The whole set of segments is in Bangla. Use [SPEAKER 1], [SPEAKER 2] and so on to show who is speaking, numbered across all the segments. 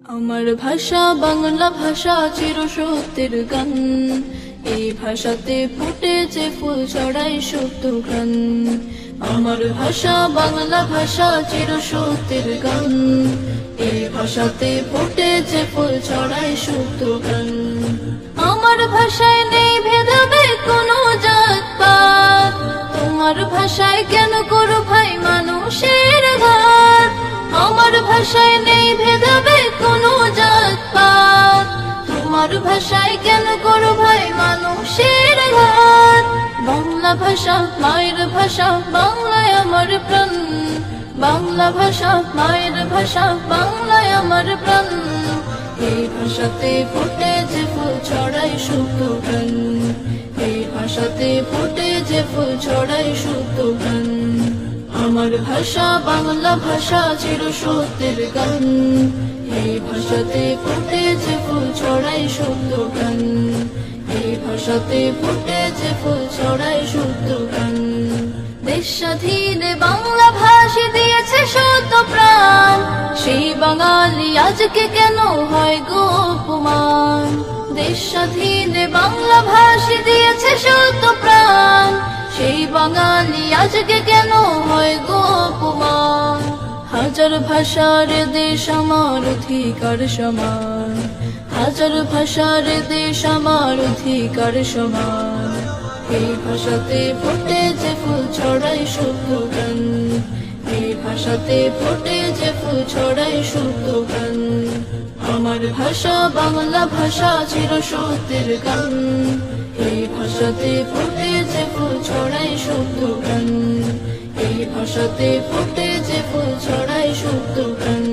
[SPEAKER 1] আমার ভাষা বাংলা ভাষা চির সত্যের গান, এই ভাষাতে ফুটেছে ফুল ছড়াই সত্য গান। আমার ভাষা বাংলা ভাষা চির সত্যের গান, এই ভাষাতে ফুটেছে ফুল ছড়াই সত্য গান। আমার ভাষায় নেই ভেদাভেদ কোনো জাত পাত, তোমার ভাষায় কেন করো ভাই মানুষের ঘাত। আমার ভাষায় নেই ভেদাভেদ কোনো জাত পাত, তোমার ভাষায় কেন করো ভাই মানুষের ঘাত। বাংলা ভাষা মায়ের ভাষা, বাংলায় আমার প্রাণ। বাংলা ভাষা মায়ের ভাষা, বাংলায় আমার প্রাণ। এই ভাষাতে ফুটেছে ফুল ছড়াই সত্য গান, এই ভাষাতে ফুটেছে ফুল ছড়াই সত্য গান। আমার ভাষা বাংলা ভাষা চির সত্যের গান, এই ভাষাতে ফুটেছে ফুল ছড়াই সত্য গান, এই ভাষাতে ফুটেছে ফুল ছড়াই সত্য গান। দেশ স্বাধীনে বাংলা ভাষী দিয়েছে সত্য প্রাণ, সেই বাঙালি আজকে কেন হয় গো অপমান। দেশ স্বাধীনে বাংলা ভাষী দিয়েছে সত্য প্রাণ, সেই বাঙালি আজকে কেন হয় গো অপমান। হাজার ভাষার দেশ আমার অধিকার সমান, হাজার ভাষার দেশ আমার অধিকার সমান। এই ভাষাতে ফুটেছে ফুল ছড়াই সত্য গান, এই ভাষাতে ফুটেছে ফুল ছড়াই সত্য গান। আমার ভাষা বাংলা ভাষা চির সত্যের গান, এই ভাষাতে ফুটেছে ফুল ছড়াই সত্য গান, এই ভাষাতে ফুটেছে ফুল ছড়াই সত্য গান,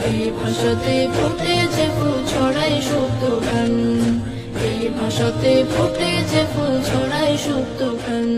[SPEAKER 1] এই ভাষাতে ফুটেছে ফুল ছড়াই সত্য গান, এই ভাষাতে ফুটেছে ফুল ছড়াই সত্য গান।